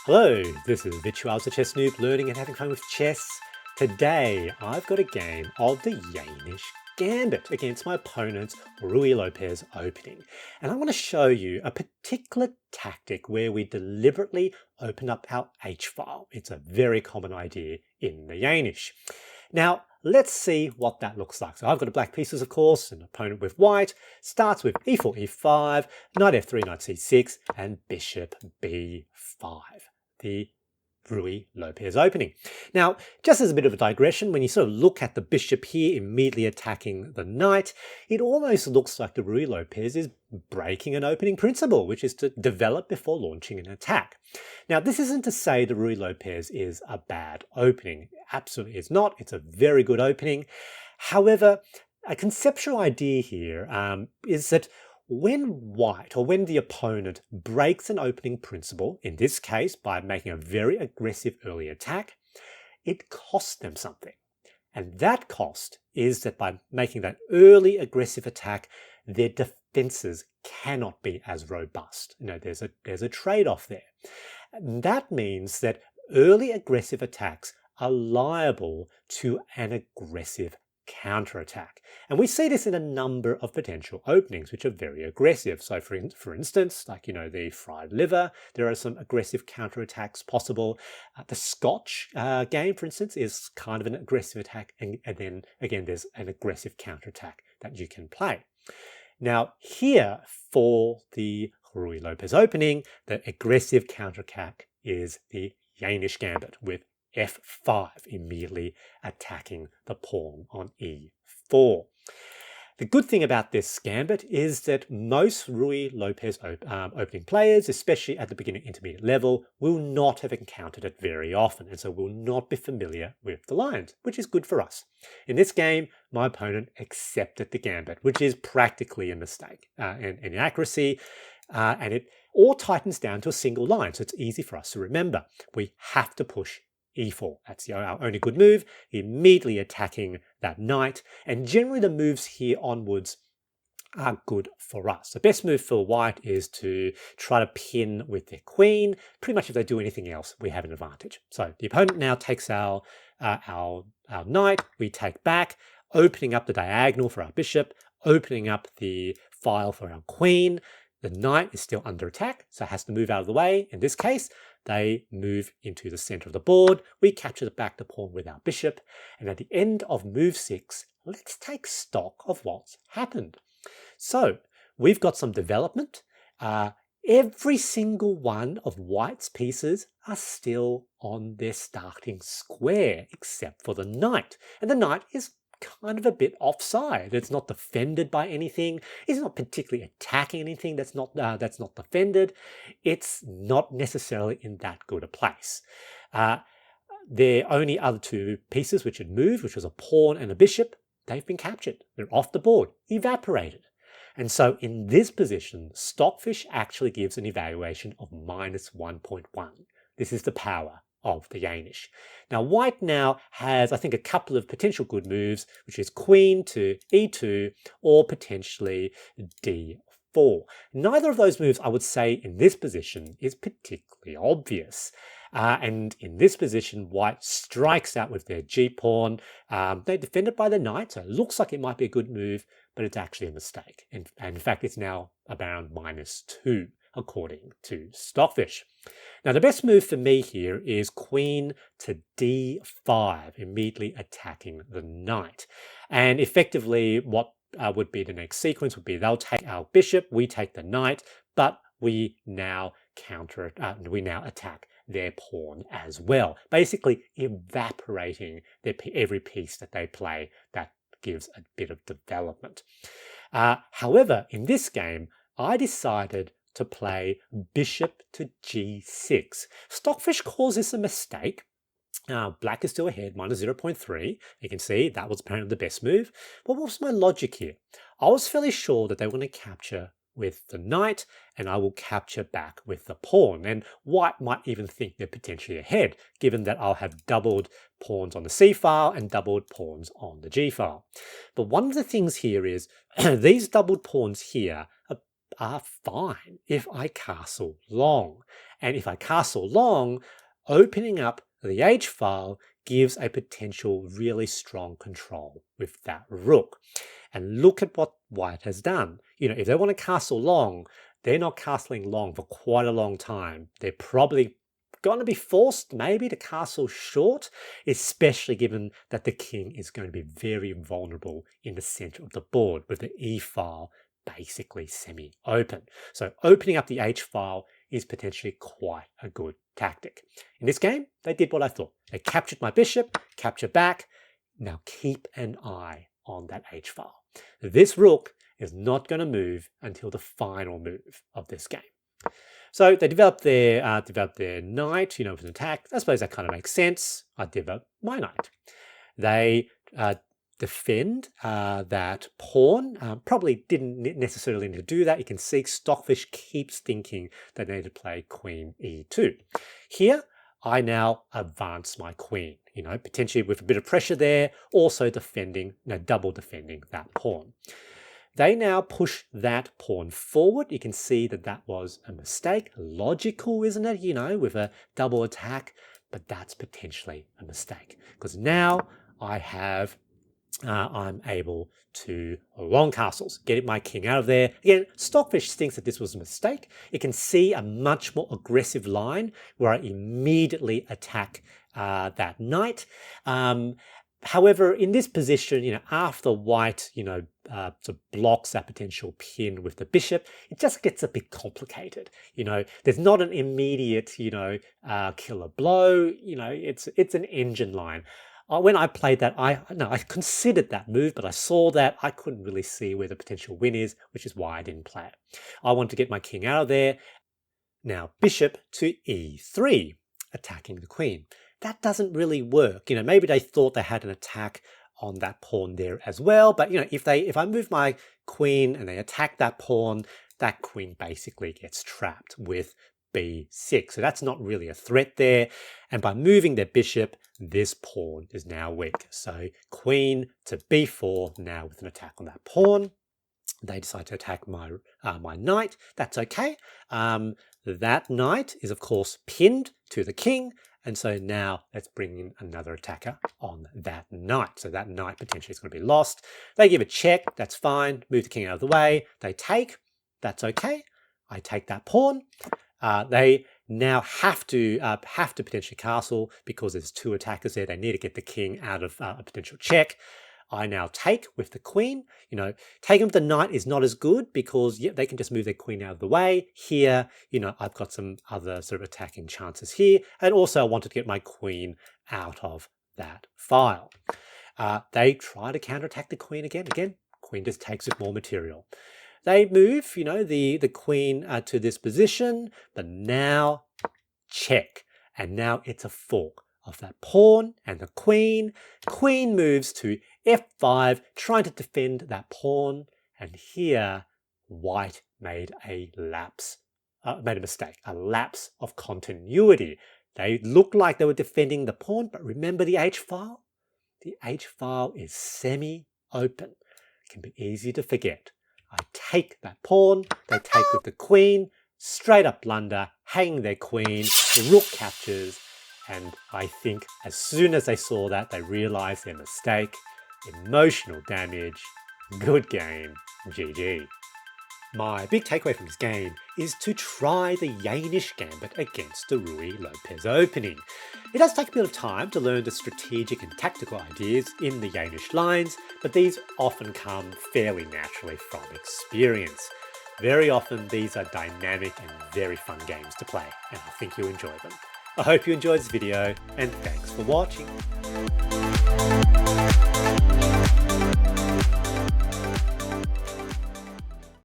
Hello, this is Virtuals, the chess noob, learning and having fun with chess. Today, I've got a game of the Jaenisch Gambit against my opponent's Ruy Lopez Opening. And I want to show you a particular tactic where we deliberately open up our H-file. It's a very common idea in the Jaenisch. Now, let's see what that looks like. So I've got a black pieces, of course, an opponent with white. Starts with e4, e5, knight f3, knight c6, and bishop b5. The Ruy Lopez Opening. Now, just as a bit of a digression, when you sort of look at the bishop here immediately attacking the knight, it almost looks like the Ruy Lopez is breaking an opening principle, which is to develop before launching an attack. Now, this isn't to say the Ruy Lopez is a bad opening. Absolutely it's not. It's a very good opening. However, a conceptual idea here is that when white, or when the opponent breaks an opening principle, in this case by making a very aggressive early attack, it costs them something. And that cost is that by making that early aggressive attack, their defenses cannot be as robust. You know, there's a trade-off there. And that means that early aggressive attacks are liable to an aggressive counterattack. And we see this in a number of potential openings, which are very aggressive. So for instance, like, you know, the fried liver, there are some aggressive counterattacks possible. The Scotch game, for instance, is kind of an aggressive attack. And then again, there's an aggressive counterattack that you can play. Now here for the Ruy Lopez Opening, the aggressive counterattack is the Jaenisch Gambit with f5, immediately attacking the pawn on e4. The good thing about this gambit is that most Ruy Lopez opening players, especially at the beginner intermediate level, will not have encountered it very often, and so will not be familiar with the lines, which is good for us. In this game, my opponent accepted the gambit, which is practically a mistake and inaccuracy, and it all tightens down to a single line, so it's easy for us to remember. We have to push e4. That's our only good move, immediately attacking that knight. And generally the moves here onwards are good for us. The best move for white is to try to pin with their queen. Pretty much if they do anything else, we have an advantage. So the opponent now takes our knight, we take back, opening up the diagonal for our bishop, opening up the file for our queen. The knight is still under attack, so it has to move out of the way. In this case, they move into the center of the board. We capture back the pawn with our bishop. And at the end of move 6, let's take stock of what's happened. So we've got some development. Every single one of white's pieces are still on their starting square, except for the knight. And the knight is kind of a bit offside. It's not defended by anything. It's not particularly attacking anything that's not defended. It's not necessarily in that good a place. The only other two pieces which had moved, which was a pawn and a bishop, they've been captured. They're off the board, evaporated. And so in this position, Stockfish actually gives an evaluation of -1.1. This is the power of the Jaenisch. Now white now has, I think, a couple of potential good moves, which is queen to e2 or potentially d4. Neither of those moves, I would say, in this position is particularly obvious. And in this position, white strikes out with their g-pawn. They're defended by the knight, so it looks like it might be a good move, but it's actually a mistake. And in fact, it's now around -2. According to Stockfish. Now the best move for me here is queen to d5, immediately attacking the knight. And effectively what would be the next sequence would be they'll take our bishop, we take the knight, but we now we now attack their pawn as well, basically evaporating every piece that they play. That gives a bit of development. However, in this game, I decided to play bishop to g6. Stockfish calls this a mistake. Black is still ahead, -0.3. You can see that was apparently the best move. But what was my logic here? I was fairly sure that they were going to capture with the knight, and I will capture back with the pawn. And white might even think they're potentially ahead, given that I'll have doubled pawns on the c file and doubled pawns on the g file. But one of the things here is these doubled pawns here are fine if I castle long. And if I castle long, opening up the H file gives a potential really strong control with that rook. And look at what white has done. If they want to castle long, they're not castling long for quite a long time. They're probably going to be forced maybe to castle short, especially given that the king is going to be very vulnerable in the center of the board with the E file basically semi-open. So opening up the H file is potentially quite a good tactic. In this game, they did what I thought. They captured my bishop, capture back. Now keep an eye on that H file. This rook is not going to move until the final move of this game. So they developed their knight, with an attack. I suppose that kind of makes sense. I developed my knight. They defend that pawn. Probably didn't necessarily need to do that. You can see Stockfish keeps thinking that they need to play queen e2. Here, I now advance my queen, potentially with a bit of pressure there, also defending, double defending that pawn. They now push that pawn forward. You can see that that was a mistake. Logical, isn't it? With a double attack, but that's potentially a mistake because now I have, I'm able to long castles, get my king out of there. Again, Stockfish thinks that this was a mistake. You can see a much more aggressive line where I immediately attack that knight. However, in this position, after white, sort of blocks that potential pin with the bishop, it just gets a bit complicated. There's not an immediate, killer blow. It's an engine line. When I played that, I considered that move, but I saw that I couldn't really see where the potential win is, which is why I didn't play it. I want to get my king out of there. Now, bishop to e3, attacking the queen. That doesn't really work. Maybe they thought they had an attack on that pawn there as well. But, if I move my queen and they attack that pawn, that queen basically gets trapped with b6. So that's not really a threat there. And by moving their bishop, this pawn is now weak. So queen to b4 now with an attack on that pawn. They decide to attack my knight. That's okay. That knight is, of course, pinned to the king. And so now let's bring in another attacker on that knight. So that knight potentially is going to be lost. They give a check. That's fine. Move the king out of the way. They take. That's okay. I take that pawn. They now have to potentially castle because there's two attackers there. They need to get the king out of a potential check. I now take with the queen. Taking with the knight is not as good because they can just move their queen out of the way. Here, I've got some other sort of attacking chances here. And also I wanted to get my queen out of that file. They try to counterattack the queen again. Again, queen just takes with more material. They move, the queen to this position, but now check. And now it's a fork of that pawn and the queen. Queen moves to f5, trying to defend that pawn. And here, white made a mistake, a lapse of continuity. They looked like they were defending the pawn, but remember the H file? The H file is semi-open. It can be easy to forget. I take that pawn, they take with the queen, straight up blunder, hanging their queen, the rook captures, and I think as soon as they saw that, they realized their mistake. Emotional damage. Good game. GG. My big takeaway from this game is to try the Jaenisch Gambit against the Ruy Lopez Opening. It does take a bit of time to learn the strategic and tactical ideas in the Jaenisch lines, but these often come fairly naturally from experience. Very often these are dynamic and very fun games to play, and I think you'll enjoy them. I hope you enjoyed this video, and thanks for watching.